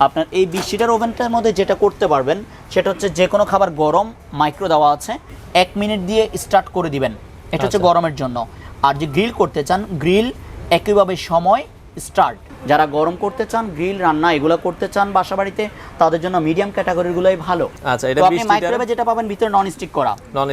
আপনার এই 20 লিটার ওভেনটার মধ্যে যেটা করতে পারবেন সেটা হচ্ছে যে কোনো খাবার গরম মাইক্রো দেওয়া আছে 1 মিনিট দিয়ে স্টার্ট করে দিবেন, এটা হচ্ছে গরমের জন্য। আর যে গ্রিল করতে চান গ্রিল একইভাবে সময় স্টার্ট। যারা গরম করতে চান গ্রিল রান্না এগুলো করতে চান বাসা বাড়িতে তাদের জন্য মিডিয়াম ক্যাটাগরিগুলোই ভালো। আচ্ছা, এটা 20 লিটার মাইক্রোওয়েভে যেটা পাবেন ভিতরে নন স্টিক করা। নন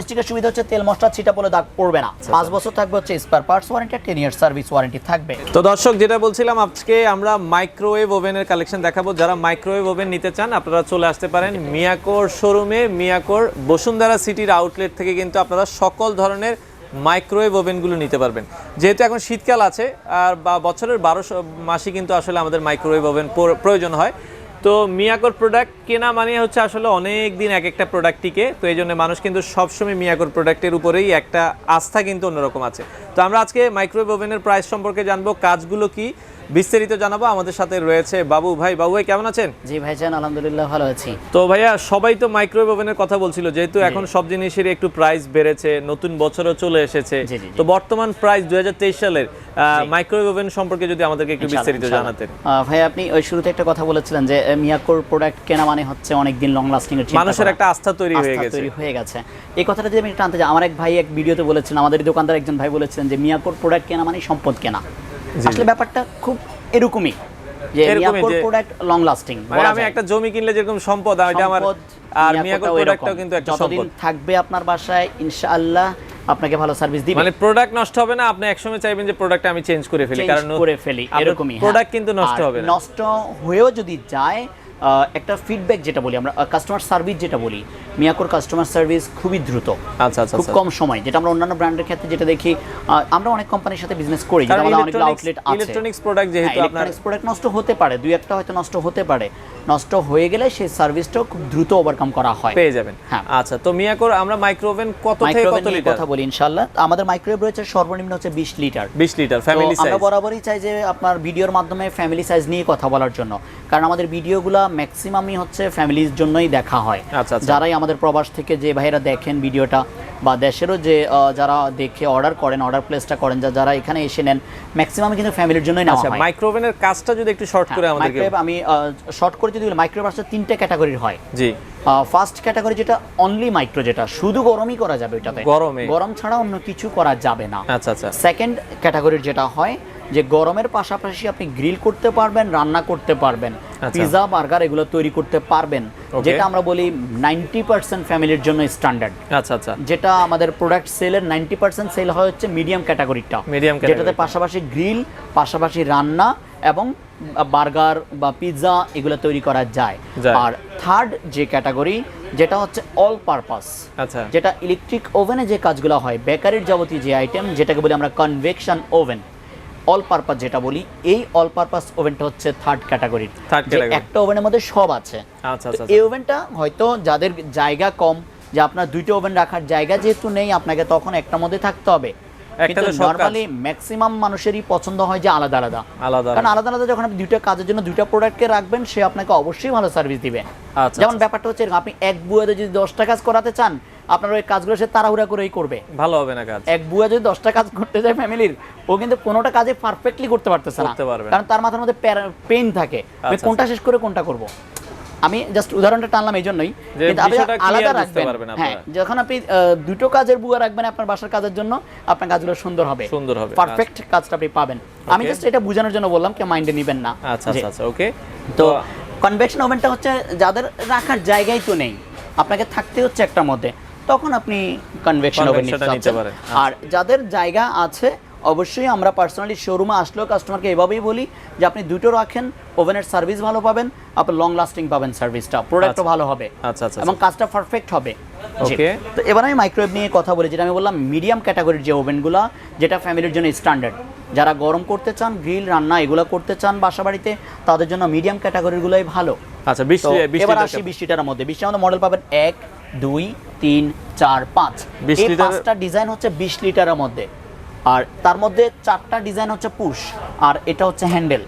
স্টিকের সুবিধা হচ্ছে তেল মশলা ছিটা পড়ে দাগ পড়বে না। 5 বছর থাকবে হচ্ছে spare parts warranty, 10 year service warranty থাকবে। তো দর্শক যেটা বলছিলাম, আজকে আমরা মাইক্রোওয়েভ ওভেনের কালেকশন দেখাবো। যারা মাইক্রোওয়েভ ওভেন নিতে চান আপনারা চলে আসতে পারেন মিয়াকোর শোরুমে। মিয়াকোর বসুন্ধরা সিটির আউটলেট থেকে কিন্তু আপনারা সকল ধরনের মাইক্রোওয়েভ ওভেনগুলো নিতে পারবেন। যেহেতু এখন শীতকাল আছে আর বা বছরের 12 মাসই কিন্তু আসলে আমাদের মাইক্রোওয়েভ ওভেন প্রয়োজন হয়। তো মিয়াকোর প্রোডাক্ট কেনা মানে হচ্ছে আসলে অনেক দিন এক একটা প্রোডাক্ট টিকে, তো এই জন্য মানুষ কিন্তু সবসময় মিয়াকোর প্রোডাক্টের উপরেই একটা আস্থা কিন্তু অন্যরকম আছে। তো আমরা আজকে মাইক্রোওয়েভ ওভেনের প্রাইস সম্পর্কে জানবো, কাজগুলো কি বিস্তারিত জানাবো। আমাদের সাথে রয়েছে বাবু ভাই। বাবু ভাই কেমন আছেন? জি ভাইজান আলহামদুলিল্লাহ ভালো আছি। তো ভাইয়া সবাই তো মাইক্রোওয়েভ ওভেনের কথা বলছিল, যেহেতু এখন সব জিনিসেরই একটু প্রাইস বেড়েছে, নতুন বছরও চলে এসেছে, তো বর্তমান প্রাইস 2023 সালের মাইক্রোওয়েভ ওভেন সম্পর্কে যদি আমাদেরকে একটু বিস্তারিত জানাতেন। ভাই আপনি ওই শুরুতে একটা কথা বলেছিলেন যে মিয়াকোর প্রোডাক্ট কেনা মানে হচ্ছে অনেক দিন লং লাস্টিং এর, মানুষের একটা আস্থা তৈরি হয়ে গেছে। এই কথাটা যদি আমি টানতে যাই, আমার এক ভাই এক ভিডিওতে বলেছিলেন, আমাদের দোকানদার একজন ভাই বলেছিলেন যে মিয়াকোর প্রোডাক্ট কেনা মানে সম্পদ কেনা। আসলে ব্যাপারটা খুব এরকমই যে মিয়াকোর প্রোডাক্ট লং লাস্টিং। আমি একটা জমি কিনলে যেরকম সম্পদ, এটা আমার, আর মিয়াকোর প্রোডাক্টটাও কিন্তু একটা সম্পদ। যতদিন থাকবে আপনার বাসায় ইনশাআল্লাহ আপনাকে ভালো সার্ভিস দিবে। মানে প্রোডাক্ট নষ্ট হবে না, আপনি একসময় চাইবেন যে প্রোডাক্টটা আমি চেঞ্জ করে ফেলি, কারণ এরকমই প্রোডাক্ট কিন্তু নষ্ট হবে না। নষ্ট হয়েও যদি যায় একটা ফিডব্যাক যেটা বলি আমরা, কাস্টমার সার্ভিস যেটা বলি, মিয়াকোর কাস্টমার সার্ভিস খুবই দ্রুত, খুব কম সময়, যেটা আমরা অন্যান্য ব্র্যান্ডের ক্ষেত্রে যেটা দেখি। আমরা অনেক কোম্পানির সাথে বিজনেস করি, যেটা আমাদের অনেক আউটলেট আছে। ইলেকট্রনিক্স প্রোডাক্ট যেহেতু আপনার প্রোডাক্ট নষ্ট হতে পারে, দুই একটা হয়তো নষ্ট হতে পারে, নষ্ট হয়ে গেলে সেই সার্ভিসটা খুব দ্রুত ওভারকাম করা হয়, পেয়ে যাবেন। আচ্ছা, তো মিয়াকোর আমরা মাইক্রোওভেন কত থেকে কত লিটার কথা বলি ইনশাআল্লাহ। আমাদের মাইক্রোওয়েভ রয়েছে সর্বনিম্ন হচ্ছে 20 লিটার। 20 litre family size. আমরা বরাবরই চাই যে আপনার ভিডিওর মাধ্যমে ফ্যামিলি সাইজ নিয়ে কথা বলার জন্য, কারণ আমাদের ভিডিওগুলো ম্যাক্সিমামই হচ্ছে ফ্যামিলির জন্যই দেখা হয়। যারাই আমাদের প্রবাস থেকে যে ভাইরা দেখেন ভিডিওটা, বা দেশেরও যে যারা দেখে অর্ডার করেন, অর্ডার প্লেসটা করেন, যারা এখানে এসে নেন, ম্যাক্সিমাম কিন্তু ফ্যামিলির জন্যই নেওয়া হয়। মাইক্রোওভেনের কাজটা যদি একটু শর্ট করে আমাদেরকে। আমি শর্ট করে যদি বলি, মাইক্রোওয়েভ আসলে 3টে ক্যাটাগরির হয়। জি। ফার্স্ট ক্যাটাগরি যেটা অনলি মাইক্রো, যেটা শুধু গরমই করা যাবে, এটাতে গরম ছাড়া অন্য কিছু করা যাবে না। আচ্ছা আচ্ছা। সেকেন্ড ক্যাটাগরির যেটা হয় যে গরমের পাশাপাশি আপনি গ্রিল করতে পারবেন, রান্না করতে পারবেন, পিৎজা বার্গার এগুলো তৈরি করতে পারবেন, যেটা আমরা বলি 90% ফ্যামিলির জন্য স্ট্যান্ডার্ড। আচ্ছা আচ্ছা। যেটা আমাদের প্রোডাক্ট সেলের 90% সেল হয় হচ্ছে মিডিয়াম ক্যাটাগরিটা, যেটাতে পাশাপাশি গ্রিল, পাশাপাশি রান্না এবং বার্গার বা পিৎজা এগুলো তৈরি করা যায়। আর থার্ড যে ক্যাটাগরি যেটা হচ্ছে অল পারপাস, যেটা ইলেকট্রিক ওভেনে যে কাজগুলো হয়, বেকারির যাবতীয় যে আইটেম, যেটাকে বলি আমরা কনভেকশন ওভেন, অল পারপাস যেটা বলি, এই অল পারপাস ওভেনটা হচ্ছে থার্ড ক্যাটাগরির। একটা ওভেনের মধ্যে সব আছে। এই ওভেনটা হয়তো যাদের জায়গা কম, যে আপনার 2টো ওভেন রাখার জায়গা যেহেতু নেই, আপনাকে তখন একটার মধ্যে থাকতে হবে। কিন্তু নরমালি ম্যাক্সিমাম মানুষেরই পছন্দ হয় যে আলাদা আলাদা, কারণ আলাদা আলাদা যখন আপনি 2টা কাজের জন্য 2টা প্রোডাক্টকে রাখবেন, সে আপনাকে অবশ্যই ভালো সার্ভিস দিবে। যেমন ব্যাপারটা হচ্ছে আপনি এক বুয়াতে যদি 10টা কাজ করাতে চান, আপনার ওই কাজগুলো সে তাড়াহুড়া করেই করবে, ভালো হবে না কাজ। এক বুয়া যদি 10টা কাজ করতে যায় ফ্যামিলির, ও কিন্তু কোনোটা কাজে পারফেক্টলি করতে পারতেছে না, কারণ তার মাথার মধ্যে পেইন থাকে, কোনটা শেষ করে কোনটা করব। আমি জাস্ট উদাহরণটা টানলাম এই জন্যই, কিন্তু আপনি আলাদা রাখবেন। হ্যাঁ, যখন আপনি 2টো কাজের বুয়া রাখবেন আপনার বাসার কাজের জন্য, আপনার কাজগুলো সুন্দর হবে, পারফেক্ট কাজটা আপনি পাবেন। আমি জাস্ট এটা বোঝানোর জন্য বললাম, কেউ মাইন্ডে নেবেন না। আচ্ছা আচ্ছা, ওকে। তো কনভেকশন ওভেনটা হচ্ছে যাদের রাখার জায়গাই তো নেই, আপনাকে থাকতে হচ্ছে একটার মধ্যে, তখন আপনি কনভেকশন ওভেন নিতে পারেন। আর যাদের জায়গা আছে, অবশ্যই আমরা পার্সোনালি শোরুমে আসলেও কাস্টমারকে এভাবেই বলি যে আপনি 2টো রাখেন, ওভেনের সার্ভিস ভালো পাবেন, আপনি লং লাস্টিং পাবেন, সার্ভিসটা প্রোডাক্টও ভালো হবে এবং কাজটা পারফেক্ট হবে। ওকে, তো এবার আমি মাইক্রোওয়েভ নিয়ে কথা বলি, যেটা আমি বললাম মিডিয়াম ক্যাটাগরির যে ওভেনগুলো, যেটা ফ্যামিলির জন্য স্ট্যান্ডার্ড, যারা গরম করতে চান, গ্রিল রান্না এগুলো করতে চান বাসা বাড়িতে, তাদের জন্য মিডিয়াম ক্যাটাগরিগুলোই ভালো। আচ্ছা, এবার আসি 20 লিটারের মধ্যে। 20 লিটারের মডেল পাবেন 1, 2, 3, 4, 5। এই 5টা ডিজাইন হচ্ছে 20 লিটারের মধ্যে। আর তার মধ্যে 4টা ডিজাইন হচ্ছে পুশ, আর এটা হচ্ছে হ্যান্ডেল।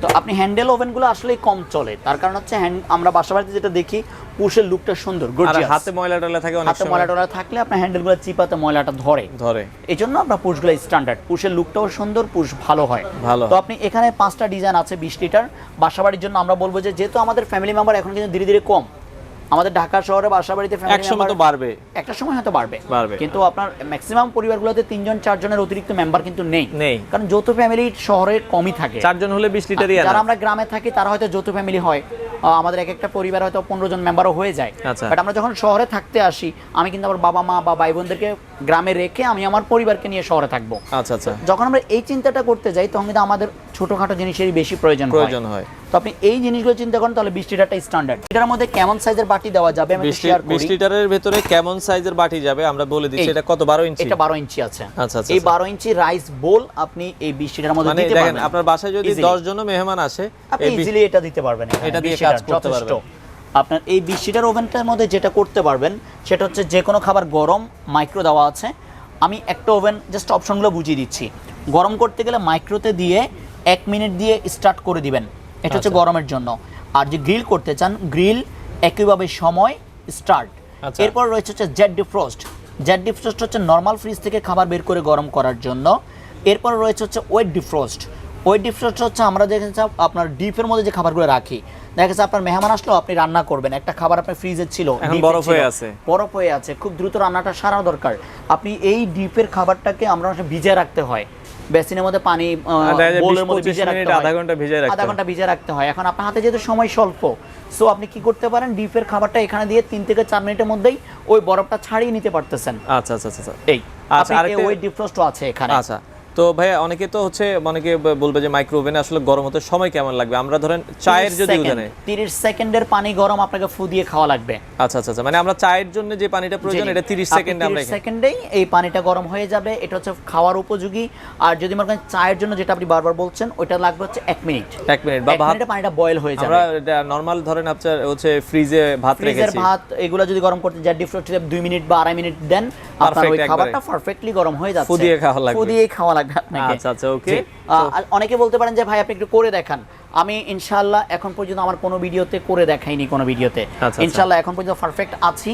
তো আপনি হ্যান্ডেল ওভেনগুলো আসলেই কম চলে, তার কারণ হচ্ছে আমরা বাসাবাড়িতে যেটা দেখি পুশের লুকটা সুন্দর, গর্জিয়াস। হাতে ময়লা টয়লা থাকে, অনেক হাতে ময়লা টয়লা থাকলে আপনার হ্যান্ডেলগুলো চিপাতে ময়লাটা ধরে। এই জন্য আমরা পুশগুলো স্ট্যান্ডার্ড, পুশের লুকটাও সুন্দর, পুশ ভালো হয়। তো আপনি এখানে 5টা ডিজাইন আছে 20 লিটার বাসাবাড়ির জন্য। আমরা বলবো যে যেহেতু আমাদের ফ্যামিলি মেম্বার এখন কিন্তু ধীরে ধীরে কম, আমাদের ঢাকা শহরে বাসাবাড়িতে ফ্যামিলি মেম্বার তো বাড়বে, একটা সময় হয়তো বাড়বে, কিন্তু আপনার ম্যাক্সিমাম পরিবারগুলোতে 3 জন 4 জনের অতিরিক্ত মেম্বার কিন্তু নেই, কারণ যৌথ ফ্যামিলি শহরে কমই থাকে। 4 জন হলে 20 লিটারই। যারা আমরা গ্রামে থাকি তারা হয়তো যৌথ ফ্যামিলি হয়, আমাদের এক একটা পরিবার হয়তো 15 জন মেম্বারও হয়ে যায়। বাট আমরা যখন শহরে থাকতে আসি, আমি কিন্তু আমার বাবা মা বা ভাই বোনদেরকে গ্রামে রেখে আমি আমার পরিবারকে নিয়ে শহরে থাকবো। যখন আমরা এই চিন্তাটা করতে যাই তখন কিন্তু আমাদের ছোটখাটো জিনিসেরই বেশি প্রয়োজন হয়। তো আপনি এই জিনিসগুলো চিন্তা করেন তাহলে 20 লিটারটা স্ট্যান্ডার্ড। এটার মধ্যে কেমন সাইজের বাটি দেওয়া যাবে আমি শেয়ার করি। 20 লিটারের ভিতরে কেমন সাইজের বাটি যাবে আমরা বলে দিচ্ছি। এটা কত, 12 ইঞ্চি? এটা 12 ইঞ্চি আছে। এই 12 ইঞ্চি রাইস বোল আপনি এই 20 লিটারের মধ্যে দিতে পারবেন। দেখেন আপনার বাসায় যদি 10 জন মেহমান আসে, আপনি ইজিলি এটা দিতে পারবেন, এটা দিয়ে কাজ করতে পারবেন। আপনার এই 20 লিটার ওভেনটার মধ্যে যেটা করতে পারবেন সেটা হচ্ছে যে কোনো খাবার গরম, মাইক্রো দেওয়া আছে। আমি একটা ওভেন জাস্ট অপশনগুলো বুঝিয়ে দিচ্ছি। গরম করতে গেলে মাইক্রোতে দিয়ে 1 মিনিট দিয়ে স্টার্ট করে দিবেন, এটা হচ্ছে গরমের জন্য। আর যে গ্রিল করতে চান, গ্রিল একইভাবে সময় স্টার্ট। এরপর রয়েছে হচ্ছে জেট ডিফ্রস্ট। জেট ডিফ্রস্ট হচ্ছে নর্মাল ফ্রিজ থেকে খাবার বের করে গরম করার জন্য। এরপর রয়েছে হচ্ছে ওয়েট ডিফ্রস্ট। ওয়েট ডিফ্রস্ট হচ্ছে আমরা দেখেছি আপনার ডিপের মধ্যে যে খাবারগুলো রাখি, দেখা যাচ্ছে আপনার মেহমান আসলো, আপনি রান্না করবেন, একটা খাবার আপনার ফ্রিজে ছিল, বরফ হয়ে আছে, খুব দ্রুত রান্নাটা সারা দরকার। আপনি এই ডিপের খাবারটাকে আমরা ভিজিয়ে রাখতে হয়, বেসিনের মধ্যে পানি বোলের মধ্যে ভিজিয়ে রাখতে হয়, আধা ঘন্টা ভিজিয়ে রাখতে হয়। এখন আপনার হাতে যেহেতু সময় স্বল্প, সো আপনি কি করতে পারেন, ডিপের খাবারটা এখানে দিয়ে 3 থেকে 4 মিনিটের মধ্যেই ওই বরফটা ছাড়িয়ে নিতে পারতেছেন। এই ওই ডিফ্রস্টও আছে এখানে। তো ভাই অনেকে তো হচ্ছে অনেকে বলবে যে মাইক্রো ওভেনে আসলে গরম হতে সময় কেমন লাগবে? আমরা ধরেন চায়ের যদি উদাহরণে 30 সেকেন্ডের পানি গরম আপনাকে ফু দিয়ে খাওয়া লাগবে। মানে আমরা চায়ের জন্য যে পানিটা প্রয়োজন এটা 30 সেকেন্ডে আমরা 30 সেকেন্ডেই এই পানিটা গরম হয়ে যাবে। এটা হচ্ছে খাওয়ার উপযোগী। আর যদি মনে করেন চায়ের জন্য যেটা আপনি বারবার বলছেন, ওটা লাগবে হচ্ছে 1 মিনিট বা মিনিটে পানিটা বয়েল হয়ে যাবে। আমরা নরমাল ধরেন আপনার হচ্ছে ফ্রিজে ভাত রেখেছি, ফ্রিজের ভাত এগুলো যদি গরম করতে জেট ডিফ্রস্টে 2 মিনিট বা 2.5 মিনিট দেন, আপনার ওই খাবারটা পারফেক্টলি গরম হয়ে যাচ্ছে। ফু দিয়ে খাওয়া লাগবে আপনাকে। ওকে, অনেকে বলতে পারেন যে ভাই আপনি একটু করে দেখান। আমি ইনশাআল্লাহ এখন পর্যন্ত আমার কোনো ভিডিওতে করে দেখাইনি, কোনো ভিডিওতে। ইনশাআল্লাহ এখন পর্যন্ত পারফেক্ট আছি,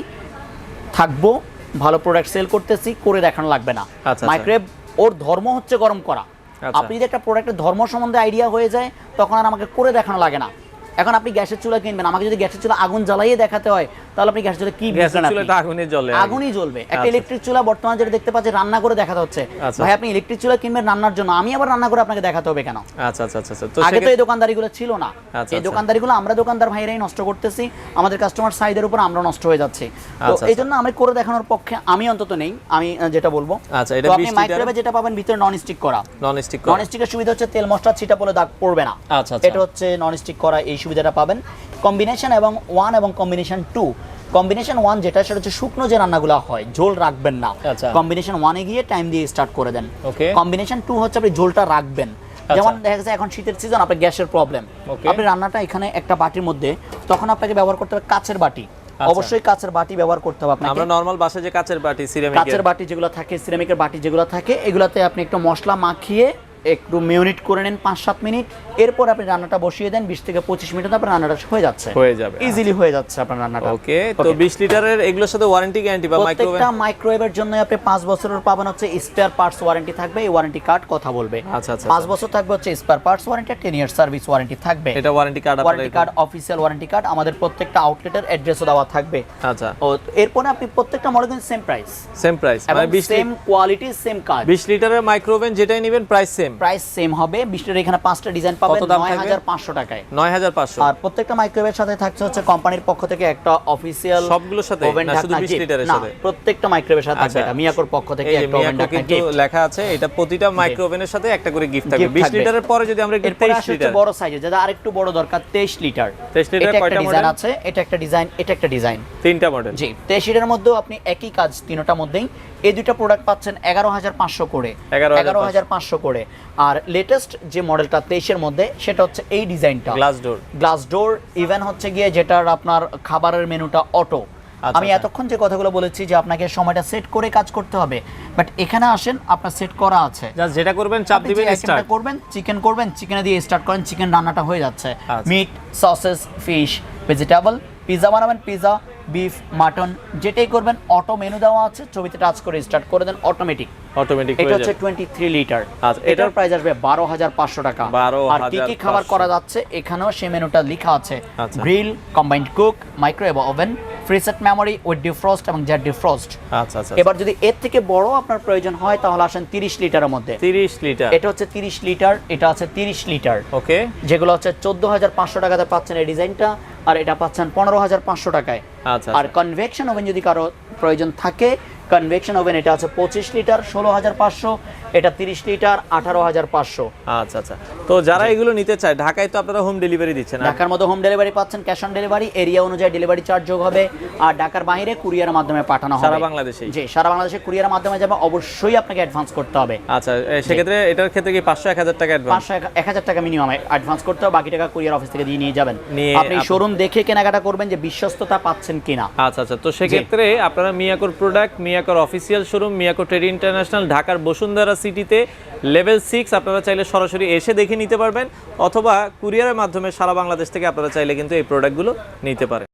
থাকবো, ভালো প্রোডাক্ট সেল করতেছি, করে দেখানো লাগবে না। মাইক্রোওয়েভ ওর ধর্ম হচ্ছে গরম করা। আপনি যদি একটা প্রোডাক্টের ধর্ম সম্বন্ধে আইডিয়া হয়ে যায়, তখন আর আমাকে করে দেখানো লাগে না। এখন আপনি গ্যাসের চুলা কিনবেন, আমাকে যদি গ্যাসের চুলা আগুন জ্বালাইয়ে দেখাতে হয়, তাহলে আপনি গ্যাসের চুলা কি বুঝবেন? আগুনই জ্বলবে। একটা ইলেকট্রিক চুলা বর্তমানে যেটা দেখতে পাচ্ছি রান্না করে দেখাতে হচ্ছে, ভাই আপনি ইলেকট্রিক চুলা কিনবেন রান্নার জন্য, আমি আবার রান্না করে আপনাকে দেখাতে হবে কেন? আগে তো এই দোকানদারিগুলো ছিল না। এই দোকানদারিগুলো আমরা দোকানদার ভাইরাই নষ্ট করতেছি, আমাদের কাস্টমার সাইডের উপর আমরা নষ্ট হয়ে যাচ্ছি। তো এই জন্য আমি করে দেখানোর পক্ষে আমি অন্তত নেই। আমি যেটা বলবো, আপনি মাইক্রোওয়েভে যেটা পাবেন ভিতরে নন স্টিক করা। নন স্টিকের সুবিধা হচ্ছে তেল মশলা ছিটা পড়লে দাগ পড়বে না। এটা হচ্ছে নন স্টিক করা, এই সুবিধাটা পাবেন। কম্বিনেশন এবং 1 এবং কম্বিনেশন 2। কম্বিনেশন 1 যেটা, সেটা হচ্ছে শুকনো যে রান্নাগুলো হয়, ঝোল রাখবেন না। কম্বিনেশন 1 এ গিয়ে টাইম দিয়ে স্টার্ট করে দেন। কম্বিনেশন 2 হচ্ছে আপনি ঝোলটা রাখবেন। যেমন দেখা যাচ্ছে এখন শীতের সিজন, আপনার গ্যাসের প্রবলেম, আপনি রান্নাটা এখানে একটা বাটির মধ্যে, তখন আপনাকে ব্যবহার করতে হবে কাচের বাটি। অবশ্যই কাচের বাটি ব্যবহার করতে হবে আপনাকে। আমরা নরমাল বাসায় যে কাচের বাটি, কাচের বাটি যেগুলো থাকে, সিরামিকের বাটি যেগুলো থাকে, এগুলাতে আপনি একটু মশলা মাখিয়ে একটু মিনিট করে নেন 5-7 মিনিট। এরপর আপনি রান্নাটা বসিয়ে দেন, 20 থেকে 25 মিনিটে আপনার রান্নাটা হয়ে যাবে, ইজিলি হয়ে যাচ্ছে আপনার রান্নাটা। ওকে, তো 20 লিটারের এগুলোর সাথে ওয়ারেন্টি গ্যারান্টি বা প্রত্যেকটা মাইক্রোওয়েভের জন্য আপনি 5 বছরের পাবেন হচ্ছে স্পেয়ার পার্টস ওয়ারেন্টি থাকবে। এই ওয়ারেন্টি কার্ড কথা বলবে। 5 বছর থাকবে হচ্ছে spare parts warranty, 10 year service warranty থাকবে। এটা warranty card official warranty card, আমাদের প্রত্যেকটা আউটলেটের অ্যাড্রেসও দেওয়া থাকবে। এরপর আপনি প্রত্যেকটা মডেল কিন্তু সেম প্রাইস, মানে সেম কোয়ালিটি, সেম কাজ। 20 লিটারের মাইক্রোওভেন যেটাই নেবেন প্রাইস সেম হবে। 20 লিটার এখানে 5টা ডিজাইন পাবেন 9500 টাকায়। 9500। আর প্রত্যেকটা মাইক্রোওয়েভের সাথে থাকছে হচ্ছে কোম্পানির পক্ষ থেকে একটা অফিশিয়াল, সবগুলোর সাথে না, শুধু 20 লিটারের সাথে প্রত্যেকটা মাইক্রোওয়েভের সাথে থাকবে। এটা মিয়াকোর পক্ষ থেকে একটা ওভেন কিন্তু লেখা আছে, এটা প্রতিটা মাইক্রোওভেনের সাথে একটা করে গিফট থাকবে। 20 লিটারের পরে যদি আমরা 23 লিটার বড় সাইজের, যেটা আরেকটু বড় দরকার, 23 লিটার। 23 লিটার কয়টা মডেল আছে? এটা একটা ডিজাইন, এটা একটা ডিজাইন, 3টা মডেল। জি, 23 লিটারের মধ্যেও আপনি একই কাজ তিনটা মধ্যেই। এই দুইটা প্রোডাক্ট পাচ্ছেন 11500 করে, 11500 করে। আর লেটেস্ট যে মডেলটা 23 এর মধ্যে, সেটা হচ্ছে এই ডিজাইনটা, গ্লাস ডোর। ইভেন হচ্ছে গিয়ে যেটার আপনার খাবারের মেনুটা অটো, আমি এতক্ষণ যে কথাগুলো বলেছি যে আপনাকে সময়টা সেট করে কাজ করতে হবে, বাট এখানে আসেন আপনার সেট করা আছে, জাস্ট যেটা করবেন চাপ দিবেন স্টার্ট করবেন, চিকেনে দিয়ে স্টার্ট করেন, চিকেন রান্নাটা হয়ে যাচ্ছে। Meat, sausages, fish, vegetable, pizza বানাবেন, পিৎজা, বিফ, মাটন যেটাই করবেন অটো মেনু দেওয়া আছে, ছবিতে টাচ করে স্টার্ট করে দেন, অটোমেটিক। এটা হচ্ছে 23 লিটার। আচ্ছা, এটার প্রাইস আসবে 12,500 টাকা। আর কি কি খাবার করা যাচ্ছে এখানেও সেই মেনুটা লেখা আছে, grill, combined cook, microwave oven, preset memory with defrost এবং জেট ডিফ্রস্ট। আচ্ছা, এবার যদি এর থেকে বড় আপনার প্রয়োজন হয় তাহলে আসেন 30 লিটারের মধ্যে। 30 লিটার, এটা হচ্ছে 30 লিটার, এটা আছে 30 লিটার। ওকে, যেগুলো হচ্ছে 14,500 টাকাতে পাচ্ছেন এই ডিজাইনটা, আর এটা পাচ্ছেন 15,500 টাকায়। আচ্ছা, আর কনভেকশন ওভেন যদি কারো প্রয়োজন থাকে, কনভেকশন ওভেন এটা আছে 25 লিটার, 16,500, এটা 30 লিটার, 18,500। আচ্ছা। তো যারা এগুলো নিতে চায়, ঢাকায় তো আপনারা হোম ডেলিভারি দিচ্ছেন? ঢাকার মধ্যে হোম ডেলিভারি পাচ্ছেন, ক্যাশ অন ডেলিভারি, এরিয়া অনুযায়ী ডেলিভারি চার্জ যোগ হবে। আর ঢাকার বাইরে কুরিয়ারের মাধ্যমে পাঠানো হবে সারা বাংলাদেশে। জি, সারা বাংলাদেশে কুরিয়ারের মাধ্যমে যাবে, অবশ্যই আপনাকে অ্যাডভান্স করতে হবে। আচ্ছা, সেক্ষেত্রে এটার ক্ষেত্রে কি 500-1000 টাকা অ্যাডভান্স? 500-1000 টাকা মিনিমাম অ্যাডভান্স করতে হবে, বাকি টাকা কুরিয়ার অফিস থেকে দিয়ে নিয়ে যাবেন। আপনি শোরুম দেখে কেনাকাটা করবেন যে বিশ্বস্ততা পাচ্ছেন কিনা। আচ্ছা, তো সেক্ষেত্রে আপনারা মিয়াকোর প্রোডাক্ট, মিয়াকোর official showroom Miyako trade international ঢাকার বসুন্ধরা সিটিতে লেভেল 6 আপনারা চাইলে সরাসরি এসে দেখে নিতে পারবেন, অথবা কুরিয়ারের মাধ্যমে সারা বাংলাদেশ থেকে আপনারা চাইলে কিন্তু এই প্রোডাক্টগুলো নিতে পারেন।